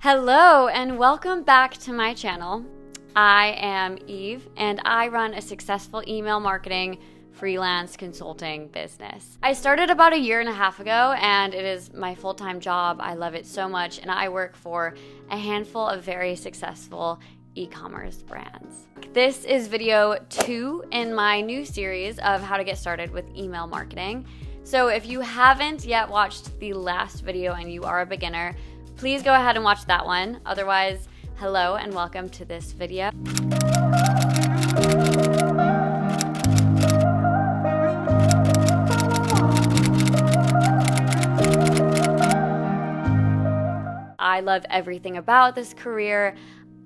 Hello and welcome back to my channel. I am Eve and I run a successful email marketing freelance consulting business. I started about 1.5 years ago and it is my full-time job. I love it so much and I work for a handful of very successful e-commerce brands. This is video 2 in my new series of how to get started with email marketing. So if you haven't yet watched the last video and you are a beginner, please go ahead and watch that one. Otherwise, hello and welcome to this video. I love everything about this career.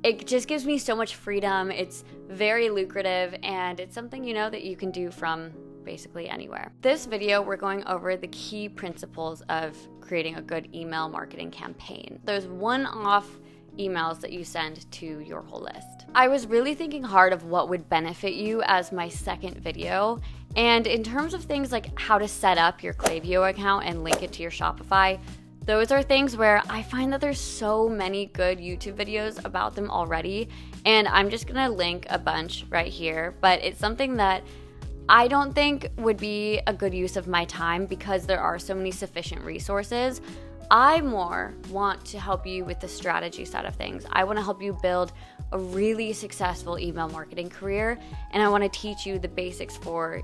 It just gives me so much freedom. It's very lucrative and it's something that you can do from basically anywhere. This video, we're going over the key principles of creating a good email marketing campaign. There's one-off emails that you send to your whole list. I was really thinking hard of what would benefit you as my second video. And in terms of things like how to set up your Klaviyo account and link it to your Shopify, those are things where I find that there's so many good YouTube videos about them already. And I'm just gonna link a bunch right here, but it's something that I don't think would be a good use of my time because there are so many sufficient resources. I more want to help you with the strategy side of things. I want to help you build a really successful email marketing career, and I want to teach you the basics for,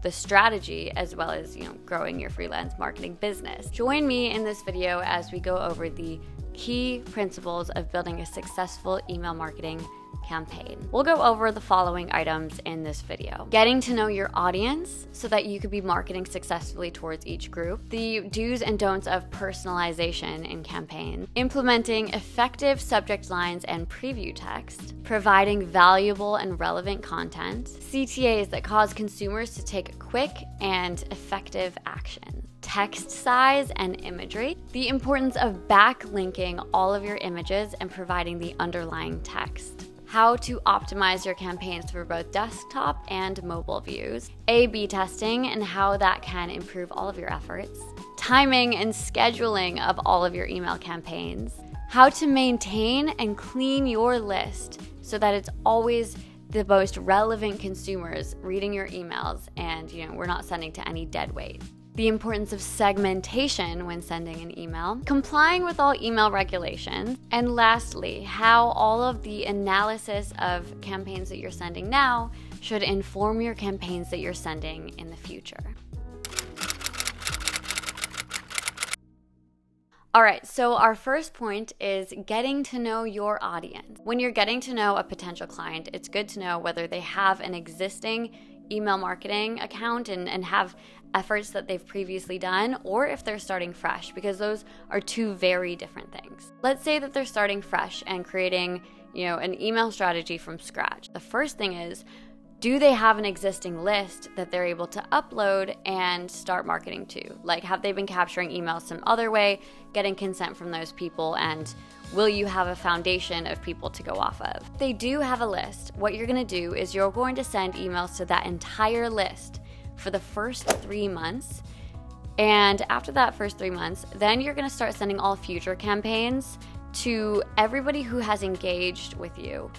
the strategy as well as, growing your freelance marketing business. Join me in this video as we go over the key principles of building a successful email marketing campaign. We'll go over the following items in this video. Getting to know your audience so that you could be marketing successfully towards each group. The do's and don'ts of personalization in campaigns. Implementing effective subject lines and preview text. Providing valuable and relevant content. CTAs that cause consumers to take quick and effective action. Text size and imagery. The importance of backlinking all of your images and providing the underlying text. How to optimize your campaigns for both desktop and mobile views. A/B testing and how that can improve all of your efforts. Timing and scheduling of all of your email campaigns. How to maintain and clean your list so that it's always the most relevant consumers reading your emails and we're not sending to any dead weight. The importance of segmentation when sending an email, complying with all email regulations, and lastly, how all of the analysis of campaigns that you're sending now should inform your campaigns that you're sending in the future. All right, so our first point is getting to know your audience. When you're getting to know a potential client, it's good to know whether they have an existing email marketing account and have efforts that they've previously done, or if they're starting fresh, because those are two very different things. Let's say that they're starting fresh and creating, an email strategy from scratch. The first thing is, do they have an existing list that they're able to upload and start marketing to? Like, have they been capturing emails some other way, getting consent from those people, and will you have a foundation of people to go off of? If they do have a list, what you're gonna do is you're going to send emails to that entire list for the first 3 months. And after that first 3 months, then you're gonna start sending all future campaigns to everybody who has engaged with you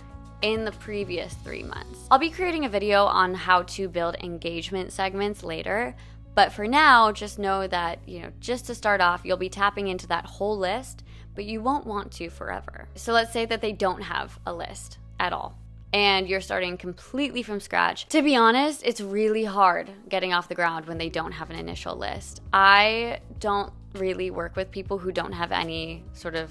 in the previous 3 months. I'll be creating a video on how to build engagement segments later, but for now, just know that, just to start off, you'll be tapping into that whole list, but you won't want to forever. So let's say that they don't have a list at all, and you're starting completely from scratch. To be honest, it's really hard getting off the ground when they don't have an initial list. I don't really work with people who don't have any sort of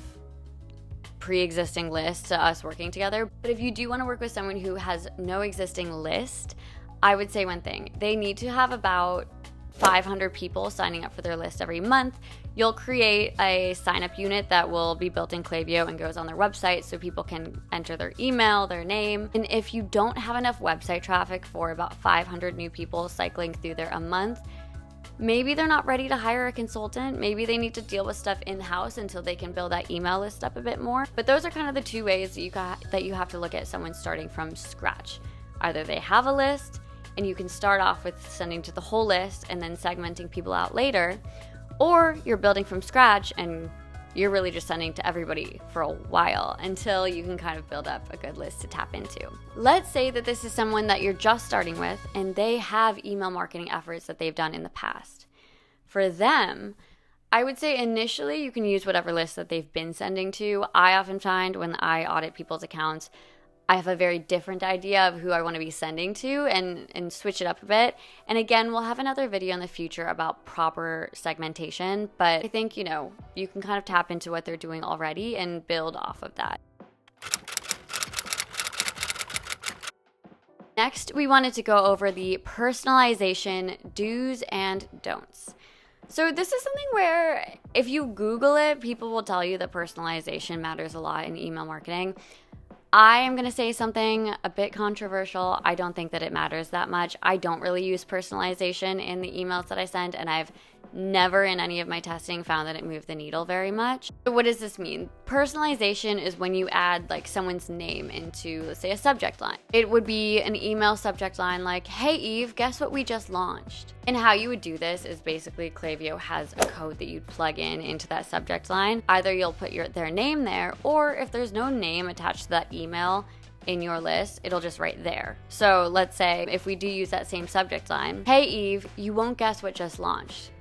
pre-existing list to us working together. But if you do want to work with someone who has no existing list, I would say one thing. They need to have about 500 people signing up for their list every month. You'll create a sign-up unit that will be built in Klaviyo and goes on their website so people can enter their email, their name. And if you don't have enough website traffic for about 500 new people cycling through there a month, maybe they're not ready to hire a consultant. Maybe they need to deal with stuff in-house until they can build that email list up a bit more. But those are kind of the two ways that you have to look at someone starting from scratch. Either they have a list and you can start off with sending to the whole list and then segmenting people out later, or you're building from scratch and you're really just sending to everybody for a while until you can kind of build up a good list to tap into. Let's say that this is someone that you're just starting with and they have email marketing efforts that they've done in the past. For them, I would say initially you can use whatever list that they've been sending to. I often find when I audit people's accounts, I have a very different idea of who I want to be sending to and switch it up a bit. And again, we'll have another video in the future about proper segmentation, but I think, you can kind of tap into what they're doing already and build off of that. Next, we wanted to go over the personalization do's and don'ts. So this is something where if you Google it, people will tell you that personalization matters a lot in email marketing. I am going to say something a bit controversial. I don't think that it matters that much. I don't really use personalization in the emails that I send, and I've never in any of my testing found that it moved the needle very much. So what does this mean? Personalization is when you add like someone's name into, let's say, a subject line. It would be an email subject line like, "Hey Eve, guess what we just launched?" And how you would do this is basically Klaviyo has a code that you'd plug in into that subject line. Either you'll put their name there, or if there's no name attached to that email in your list, it'll just write there. So let's say if we do use that same subject line, "Hey Eve, you won't guess what just launched."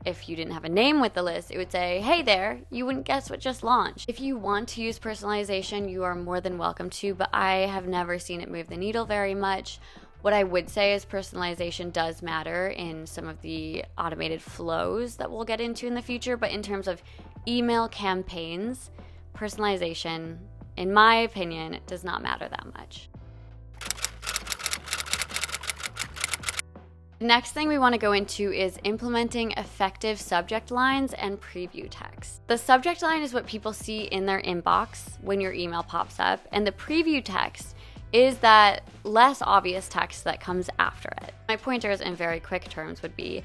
If you didn't have a name with the list, it would say, "Hey there, you wouldn't guess what just launched." If you want to use personalization, you are more than welcome to, but I have never seen it move the needle very much. What I would say is personalization does matter in some of the automated flows that we'll get into in the future, but in terms of email campaigns, personalization, in my opinion, does not matter that much. The next thing we want to go into is implementing effective subject lines and preview text. The subject line is what people see in their inbox when your email pops up, and the preview text is that less obvious text that comes after it. My pointers in very quick terms would be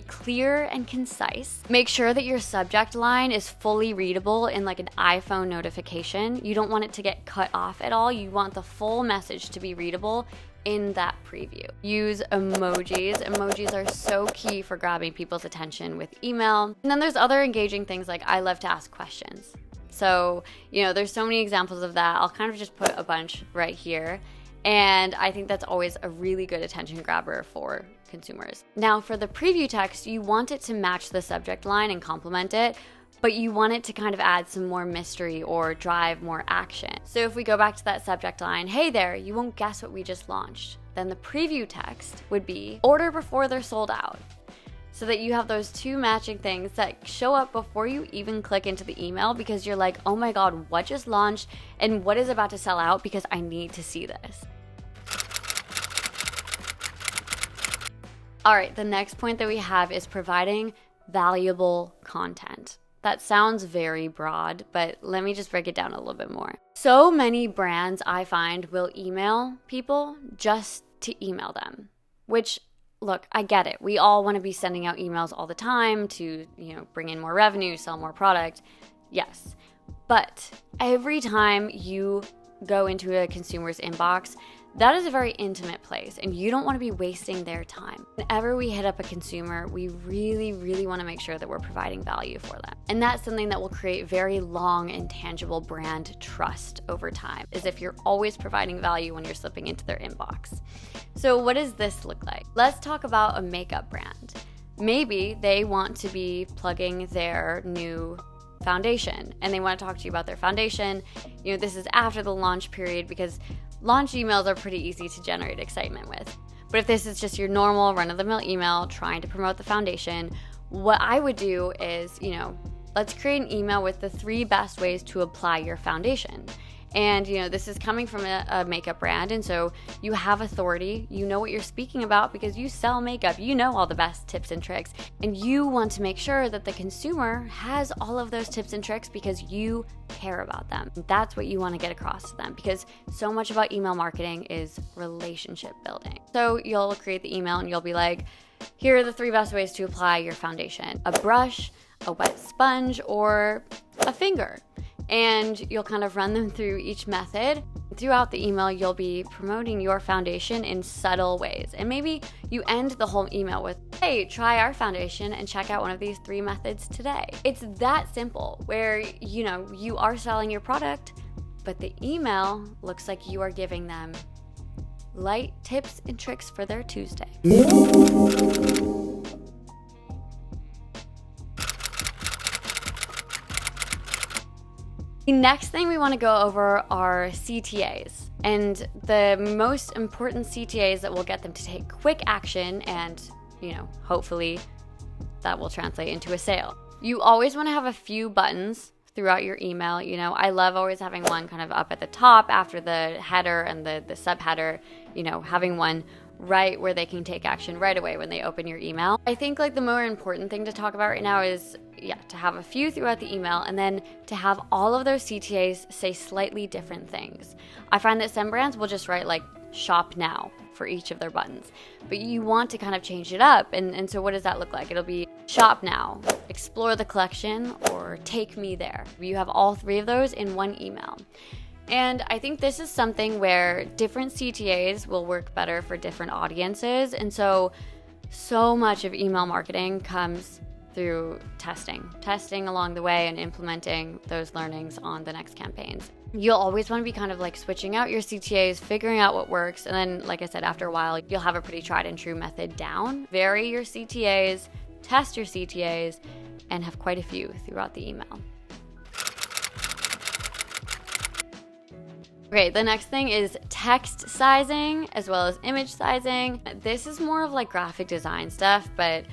clear and concise. Make sure that your subject line is fully readable in like an iPhone notification. You don't want it to get cut off at all. You want the full message to be readable in that preview. Use emojis. Emojis are so key for grabbing people's attention with email. And then there's other engaging things like I love to ask questions. So, there's so many examples of that. I'll kind of just put a bunch right here. And I think that's always a really good attention grabber for consumers. Now, for the preview text, you want it to match the subject line and complement it, but you want it to kind of add some more mystery or drive more action. So if we go back to that subject line, "Hey there, you won't guess what we just launched," then the preview text would be "order before they're sold out." So that you have those two matching things that show up before you even click into the email, because you're like, "Oh my God, what just launched and what is about to sell out, because I need to see this." All right, the next point that we have is providing valuable content. That sounds very broad, but let me just break it down a little bit more. So many brands I find will email people just to email them, which, look, I get it. We all want to be sending out emails all the time to, bring in more revenue, sell more product. Yes. But every time you go into a consumer's inbox, that is a very intimate place, and you don't want to be wasting their time. Whenever we hit up a consumer, we really, really want to make sure that we're providing value for them. And that's something that will create very long and tangible brand trust over time, is if you're always providing value when you're slipping into their inbox. So what does this look like? Let's talk about a makeup brand. Maybe they want to be plugging their new foundation, and they want to talk to you about their foundation. This is after the launch period, because launch emails are pretty easy to generate excitement with. But if this is just your normal run-of-the-mill email trying to promote the foundation, what I would do is, let's create an email with the 3 best ways to apply your foundation. And, this is coming from a makeup brand, and so you have authority. You know what you're speaking about because you sell makeup. You know all the best tips and tricks, and you want to make sure that the consumer has all of those tips and tricks because you care about them. That's what you want to get across to them, because so much about email marketing is relationship building. So you'll create the email and you'll be like, here are the 3 best ways to apply your foundation: a brush, a wet sponge, or a finger. And you'll kind of run them through each method. Throughout the email, you'll be promoting your foundation in subtle ways. And maybe you end the whole email with, hey, try our foundation and check out one of these 3 methods today. It's that simple, where, you know, you are selling your product, but the email looks like you are giving them light tips and tricks for their Tuesday. The next thing we want to go over are CTAs, and the most important CTAs that will get them to take quick action, and, you know, hopefully that will translate into a sale. You always want to have a few buttons throughout your email. You know, I love always having one kind of up at the top after the header and the subheader, you know, having one right where they can take action right away when they open your email. I think like the more important thing to talk about right now is, to have a few throughout the email, and then to have all of those CTAs say slightly different things. I find that some brands will just write like shop now for each of their buttons, but you want to kind of change it up. And so what does that look like? It'll be shop now, explore the collection, or take me there. You have all 3 of those in one email. And I think this is something where different CTAs will work better for different audiences. And so much of email marketing comes through testing along the way and implementing those learnings on the next campaigns. You'll always want to be kind of like switching out your CTAs, figuring out what works. And then, like I said, after a while, you'll have a pretty tried and true method down. Vary your CTAs, test your CTAs, and have quite a few throughout the email. Okay, the next thing is text sizing as well as image sizing. This is more of like graphic design stuff, but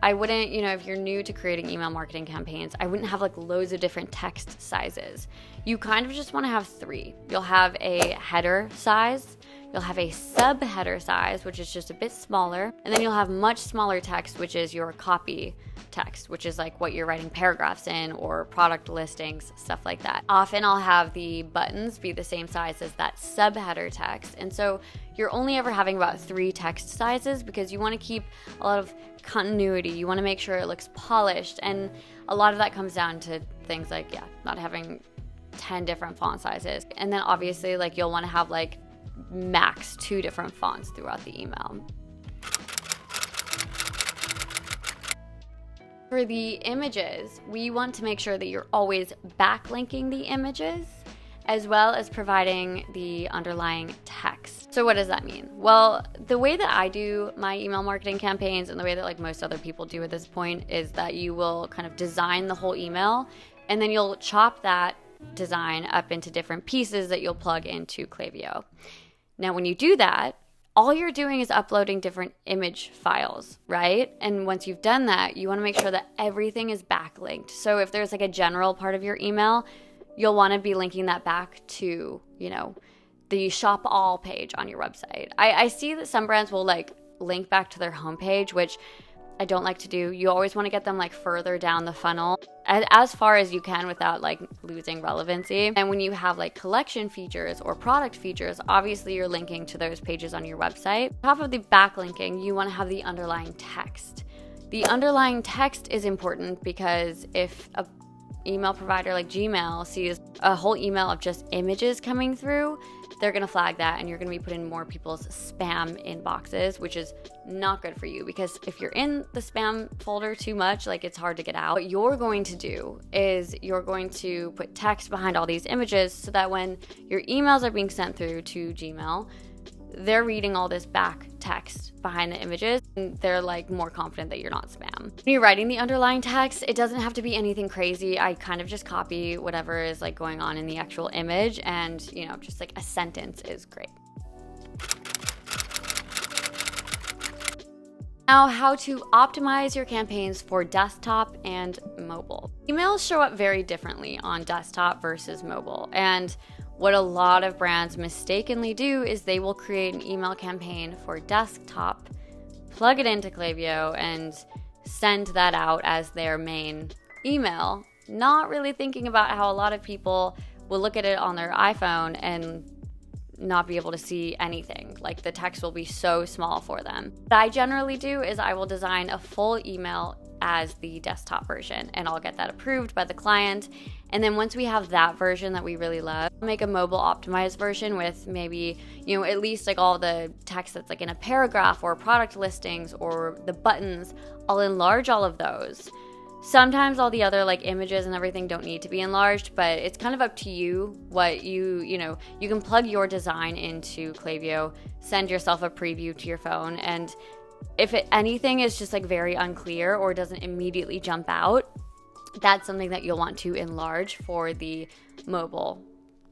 I wouldn't, you know, if you're new to creating email marketing campaigns, I wouldn't have like loads of different text sizes. You kind of just want to have 3. You'll have a header size, you'll have a subheader size, which is just a bit smaller, and then you'll have much smaller text, which is your copy text, which is like what you're writing paragraphs in or product listings, stuff like that. Often I'll have the buttons be the same size as that subheader text, and so you're only ever having about 3 text sizes because you want to keep a lot of continuity. You want to make sure it looks polished, and a lot of that comes down to things like, not having 10 different font sizes. And then obviously like you'll want to have like max 2 different fonts throughout the email. For the images, we want to make sure that you're always backlinking the images as well as providing the underlying text. So what does that mean? Well, the way that I do my email marketing campaigns and the way that like most other people do at this point is that you will kind of design the whole email, and then you'll chop that design up into different pieces that you'll plug into Klaviyo. Now, when you do that, all you're doing is uploading different image files, right? And once you've done that, you want to make sure that everything is backlinked. So if there's like a general part of your email, you'll want to be linking that back to, you know, the shop all page on your website. I see that some brands will like link back to their homepage, which I don't like to do. You always want to get them like further down the funnel as far as you can without like losing relevancy. And when you have like collection features or product features, obviously you're linking to those pages on your website. On top of the backlinking, you want to have the underlying text. The underlying text is important because if a email provider like Gmail sees a whole email of just images coming through, they're going to flag that, and you're going to be put in more people's spam inboxes, which is not good for you, because if you're in the spam folder too much, like it's hard to get out. What you're going to do is you're going to put text behind all these images so that when your emails are being sent through to Gmail, they're reading all this back text behind the images, and they're like more confident that you're not spam. When you're writing the underlying text, it doesn't have to be anything crazy. I kind of just copy whatever is like going on in the actual image, and you know, just like a sentence is great. Now, how to optimize your campaigns for desktop and mobile. Emails show up very differently on desktop versus mobile, and what a lot of brands mistakenly do is they will create an email campaign for desktop, plug it into Klaviyo, and send that out as their main email, not really thinking about how a lot of people will look at it on their iPhone and not be able to see anything. Like the text will be so small for them. What I generally do is I will design a full email as the desktop version, and I'll get that approved by the client. And then once we have that version that we really love, I'll make a mobile optimized version with maybe, at least like all the text that's like in a paragraph or product listings or the buttons. I'll enlarge all of those. Sometimes all the other like images and everything don't need to be enlarged, but it's kind of up to you what you can plug your design into Klaviyo, send yourself a preview to your phone, and if anything is just like very unclear or doesn't immediately jump out, that's something that you'll want to enlarge for the mobile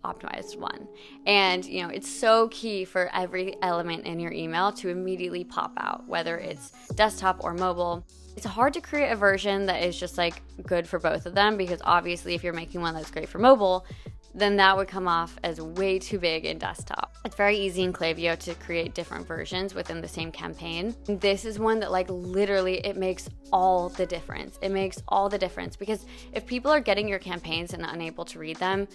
optimized one. And it's so key for every element in your email to immediately pop out, whether it's desktop or mobile. It's hard to create a version that is just like good for both of them, because obviously if you're making one that's great for mobile, then that would come off as way too big in desktop. It's very easy in Klaviyo to create different versions within the same campaign. This is one that like literally it makes all the difference. It makes all the difference, because if people are getting your campaigns and unable to read them,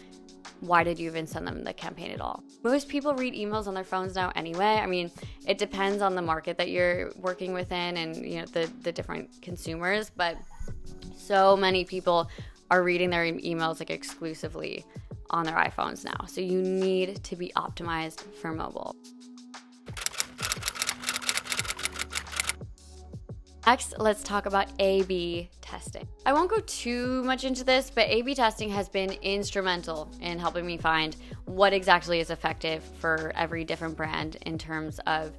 why did you even send them the campaign at all? Most people read emails on their phones now anyway. I mean, it depends on the market that you're working within and the different consumers, but so many people are reading their emails like exclusively on their iPhones now. So you need to be optimized for mobile. Next, let's talk about A/B testing. I won't go too much into this, but A/B testing has been instrumental in helping me find what exactly is effective for every different brand in terms of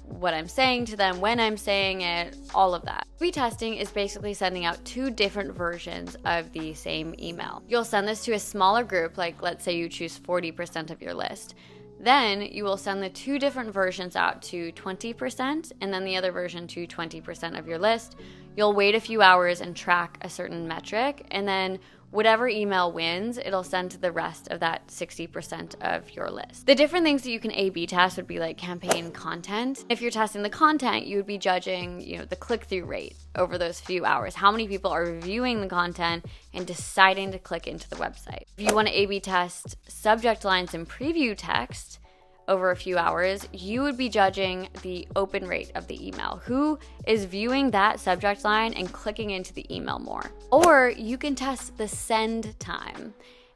what I'm saying to them, when I'm saying it, all of that. A/B testing is basically sending out two different versions of the same email. You'll send this to a smaller group, like let's say you choose 40% of your list. Then you will send the two different versions out to 20% and then the other version to 20% of your list. You'll wait a few hours and track a certain metric, and then whatever email wins, it'll send to the rest of that 60% of your list. The different things that you can A/B test would be like campaign content. If you're testing the content, you would be judging, the click-through rate over those few hours. How many people are reviewing the content and deciding to click into the website? If you want to A/B test subject lines and preview text over a few hours, you would be judging the open rate of the email. Who is viewing that subject line and clicking into the email more? Or you can test the send time.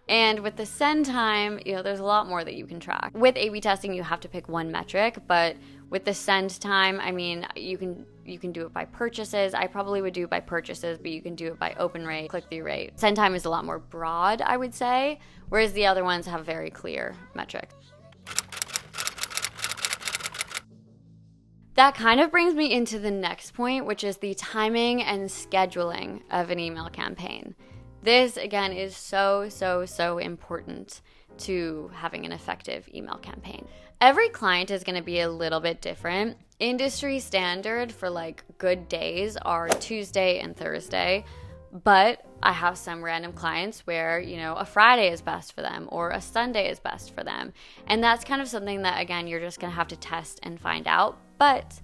And with the send time, there's a lot more that you can track. With A/B testing, you have to pick one metric, but with the send time, I mean, you can do it by purchases. I probably would do it by purchases, but you can do it by open rate, click-through rate. Send time is a lot more broad, I would say, whereas the other ones have very clear metrics. That kind of brings me into the next point, which is the timing and scheduling of an email campaign. This, again, is so, so, so important to having an effective email campaign. Every client is going to be a little bit different. Industry standard for like good days are Tuesday and Thursday, but I have some random clients where, a Friday is best for them or a Sunday is best for them. And that's kind of something that, again, you're just going to have to test and find out. But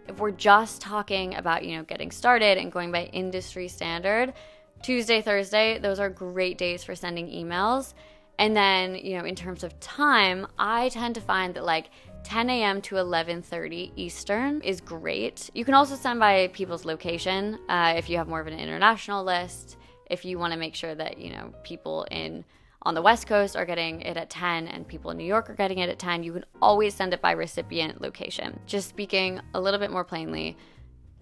if we're just talking about, getting started and going by industry standard, Tuesday, Thursday, those are great days for sending emails. And then, in terms of time, I tend to find that like 10 a.m. to 11:30 Eastern is great. You can also send by people's location if you have more of an international list. If you want to make sure that, people on the West Coast are getting it at 10 and people in New York are getting it at 10, you can always send it by recipient location. Just speaking a little bit more plainly,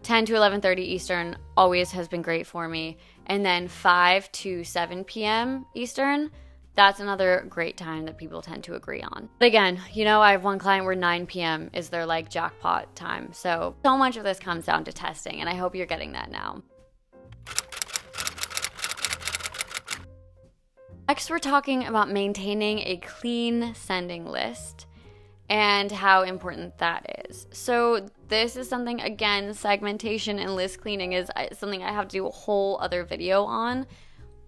10 to 11:30 Eastern always has been great for me. And then 5 to 7 p.m. Eastern, that's another great time that people tend to agree on. But again, I have one client where 9 p.m. is their like jackpot time. So much of this comes down to testing, and I hope you're getting that now. Next, we're talking about maintaining a clean sending list and how important that is. So this is something, again, segmentation and list cleaning is something I have to do a whole other video on.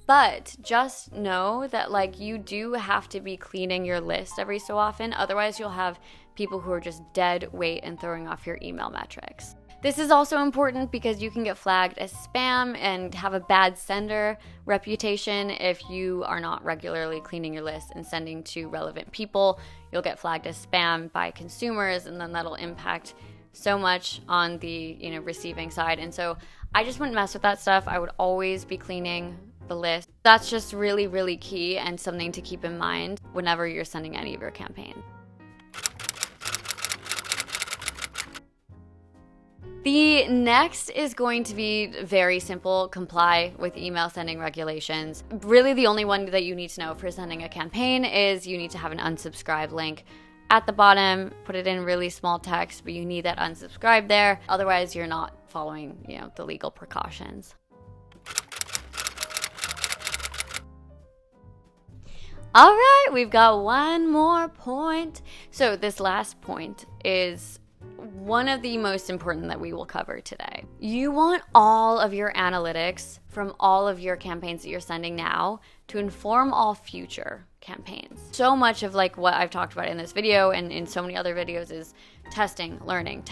But just know that like you do have to be cleaning your list every so often. Otherwise, you'll have people who are just dead weight and throwing off your email metrics. This is also important because you can get flagged as spam and have a bad sender reputation if you are not regularly cleaning your list and sending to relevant people. You'll get flagged as spam by consumers, and then that'll impact so much on the receiving side. And so I just wouldn't mess with that stuff. I would always be cleaning the list. That's just really, really key and something to keep in mind whenever you're sending any of your campaigns. The next is going to be very simple: comply with email sending regulations. Really, the only one that you need to know for sending a campaign is you need to have an unsubscribe link at the bottom. Put it in really small text, but you need that unsubscribe there. Otherwise, you're not following, the legal precautions. All right, we've got one more point. So this last point is one of the most important that we will cover today. You want all of your analytics from all of your campaigns that you're sending now to inform all future campaigns. So much of like what I've talked about in this video and in so many other videos is testing, learning,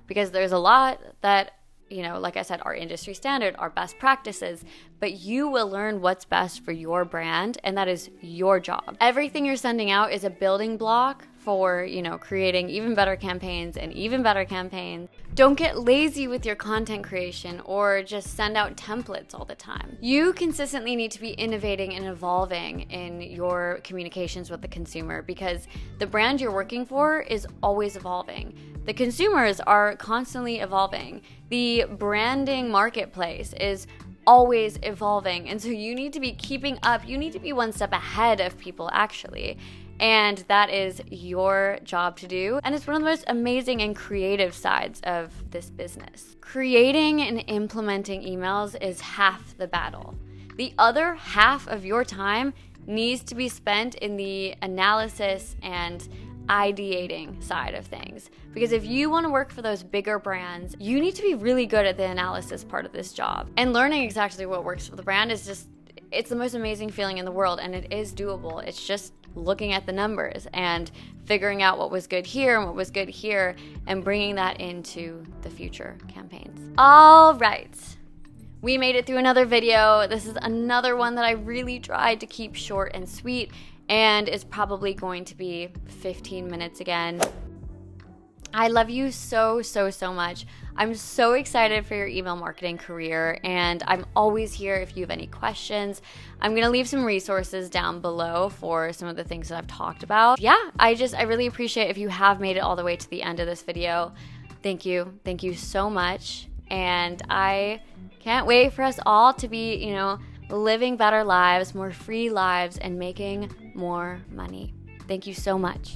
because there's a lot that, like I said, our industry standard, our best practices, but you will learn what's best for your brand, and that is your job. Everything you're sending out is a building block for, creating even better campaigns and even better campaigns. Don't get lazy with your content creation or just send out templates all the time. You consistently need to be innovating and evolving in your communications with the consumer, because the brand you're working for is always evolving. The consumers are constantly evolving. The branding marketplace is always evolving. And so you need to be keeping up. You need to be one step ahead of people, actually. And that is your job to do. And it's one of the most amazing and creative sides of this business. Creating and implementing emails is half the battle. The other half of your time needs to be spent in the analysis and ideating side of things. Because if you want to work for those bigger brands, you need to be really good at the analysis part of this job. And learning exactly what works for the brand is it's the most amazing feeling in the world, and it is doable. It's just looking at the numbers and figuring out what was good here and what was good here and bringing that into the future campaigns. All right. We made it through another video. This is another one that I really tried to keep short and sweet, and is probably going to be 15 minutes again. I love you so, so, so much. I'm so excited for your email marketing career, and I'm always here if you have any questions. I'm going to leave some resources down below for some of the things that I've talked about. Yeah, I really appreciate if you have made it all the way to the end of this video. Thank you. Thank you so much. And I can't wait for us all to be, living better lives, more free lives, and making more money. Thank you so much.